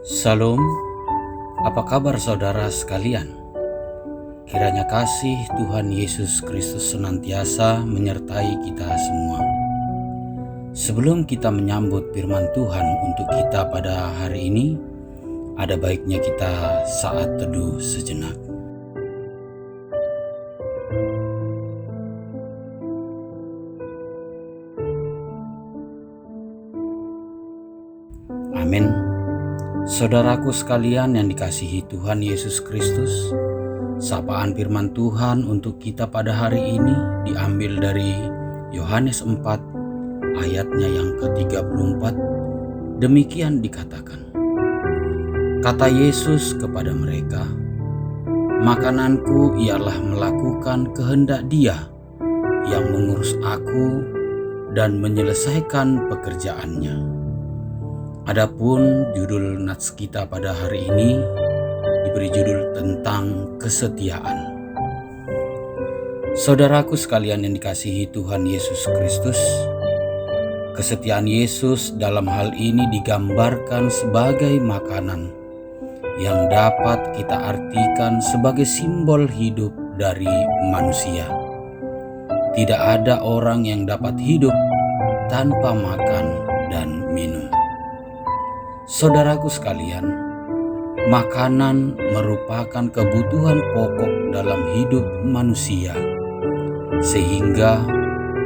Salam, apa kabar saudara sekalian? Kiranya kasih Tuhan Yesus Kristus senantiasa menyertai kita semua. Sebelum kita menyambut firman Tuhan untuk kita pada hari ini, ada baiknya kita saat teduh sejenak. Amin. Saudaraku sekalian yang dikasihi Tuhan Yesus Kristus, sapaan firman Tuhan untuk kita pada hari ini diambil dari Yohanes 4 ayatnya yang ke-34. Demikian dikatakan, kata Yesus kepada mereka, makananku ialah melakukan kehendak Dia yang mengurus aku dan menyelesaikan pekerjaannya. Adapun judul nats kita pada hari ini diberi judul tentang kesetiaan. Saudaraku sekalian yang dikasihi Tuhan Yesus Kristus, kesetiaan Yesus dalam hal ini digambarkan sebagai makanan yang dapat kita artikan sebagai simbol hidup dari manusia. Tidak ada orang yang dapat hidup tanpa makan dan minum. Saudaraku sekalian, makanan merupakan kebutuhan pokok dalam hidup manusia, sehingga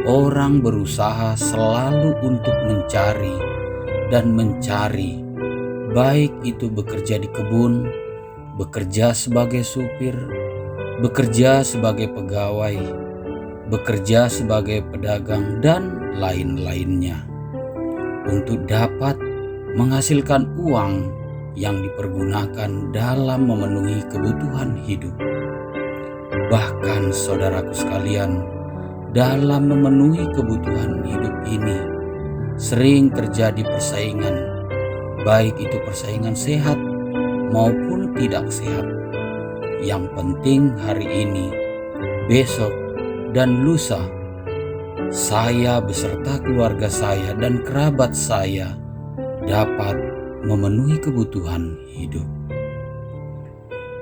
orang berusaha selalu untuk mencari, baik itu bekerja di kebun, bekerja sebagai supir, bekerja sebagai pegawai, bekerja sebagai pedagang, dan lain-lainnya, untuk dapat menghasilkan uang yang dipergunakan dalam memenuhi kebutuhan hidup. Bahkan saudaraku sekalian, dalam memenuhi kebutuhan hidup ini sering terjadi persaingan, baik itu persaingan sehat maupun tidak sehat. Yang penting hari ini, besok, dan lusa, saya beserta keluarga saya dan kerabat saya dapat memenuhi kebutuhan hidup.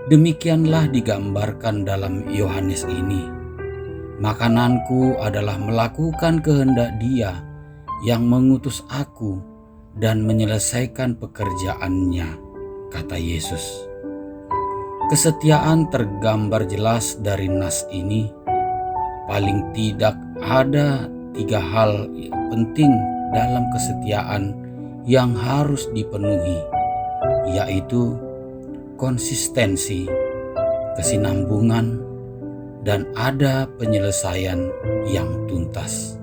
Demikianlah digambarkan dalam Yohanes ini. Makananku adalah melakukan kehendak Dia yang mengutus aku dan menyelesaikan pekerjaannya, kata Yesus. Kesetiaan tergambar jelas dari nas ini. Paling tidak ada 3 hal penting dalam kesetiaan yang harus dipenuhi, yaitu konsistensi, kesinambungan, dan ada penyelesaian yang tuntas.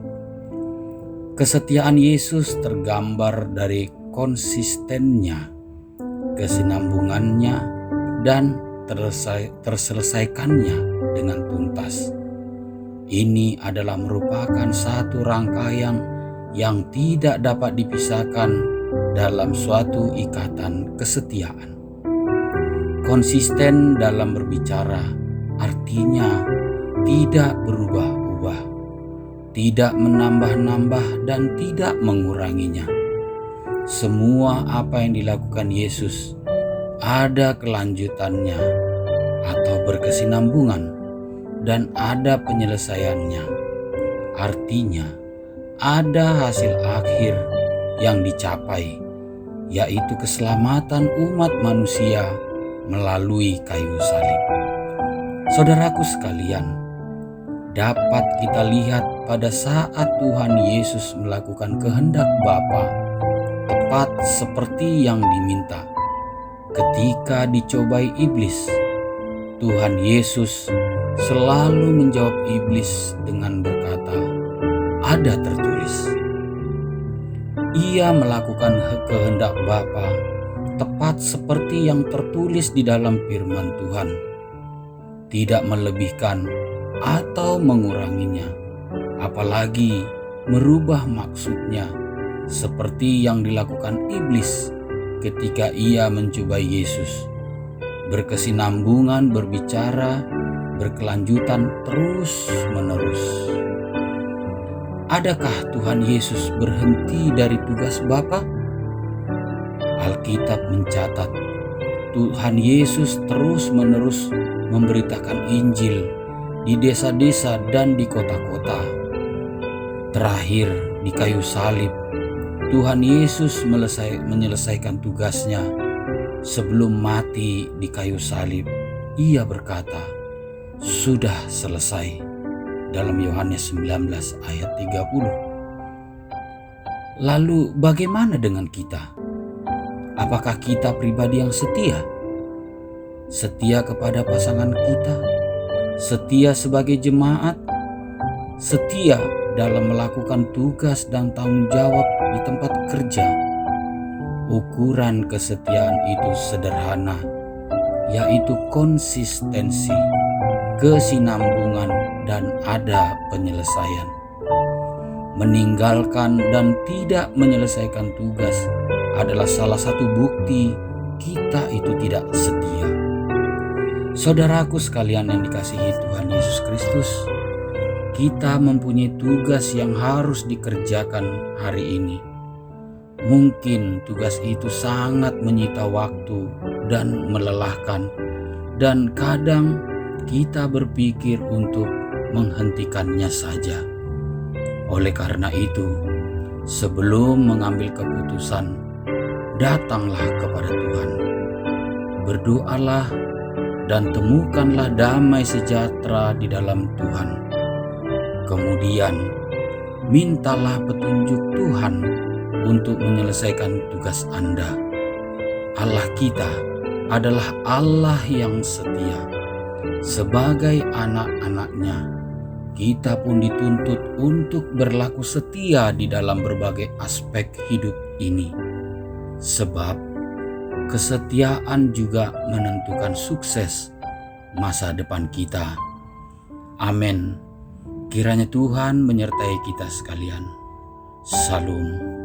Kesetiaan Yesus tergambar dari konsistennya, kesinambungannya, dan terselesaikannya dengan tuntas. Ini adalah merupakan satu rangkaian yang tidak dapat dipisahkan dalam suatu ikatan kesetiaan. Konsisten dalam berbicara artinya tidak berubah-ubah, tidak menambah-nambah, dan tidak menguranginya. Semua apa yang dilakukan Yesus ada kelanjutannya atau berkesinambungan, dan ada penyelesaiannya. Artinya ada hasil akhir yang dicapai, yaitu keselamatan umat manusia melalui kayu salib. Saudaraku sekalian, dapat kita lihat pada saat Tuhan Yesus melakukan kehendak Bapa, tepat seperti yang diminta. Ketika dicobai iblis, Tuhan Yesus selalu menjawab iblis dengan berkata, ada tertulis. Ia melakukan kehendak Bapa tepat seperti yang tertulis di dalam firman Tuhan, tidak melebihkan atau menguranginya, apalagi merubah maksudnya, seperti yang dilakukan iblis ketika ia mencobai Yesus. Berkesinambungan berbicara, berkelanjutan terus-menerus. Adakah Tuhan Yesus berhenti dari tugas Bapa? Alkitab mencatat Tuhan Yesus terus-menerus memberitakan Injil di desa-desa dan di kota-kota. Terakhir di kayu salib, Tuhan Yesus menyelesaikan tugasnya. Sebelum mati di kayu salib, Ia berkata, "Sudah selesai." Dalam Yohanes 19 ayat 30. Lalu bagaimana dengan kita? Apakah kita pribadi yang setia? Setia kepada pasangan kita? Setia sebagai jemaat? Setia dalam melakukan tugas dan tanggung jawab di tempat kerja? Ukuran kesetiaan itu sederhana, yaitu konsistensi, kesinambungan, dan ada penyelesaian. Meninggalkan dan tidak menyelesaikan tugas adalah salah satu bukti kita itu tidak setia. Saudaraku sekalian yang dikasihi Tuhan Yesus Kristus, kita mempunyai tugas yang harus dikerjakan hari ini. Mungkin tugas itu sangat menyita waktu dan melelahkan, dan kadang kita berpikir untuk menghentikannya saja. Oleh karena itu, sebelum mengambil keputusan, datanglah kepada Tuhan. Berdoalah dan temukanlah damai sejahtera di dalam Tuhan. Kemudian, mintalah petunjuk Tuhan untuk menyelesaikan tugas Anda. Allah kita adalah Allah yang setia. Sebagai anak-anak-Nya, kita pun dituntut untuk berlaku setia di dalam berbagai aspek hidup ini. Sebab kesetiaan juga menentukan sukses masa depan kita. Amin. Kiranya Tuhan menyertai kita sekalian. Salam.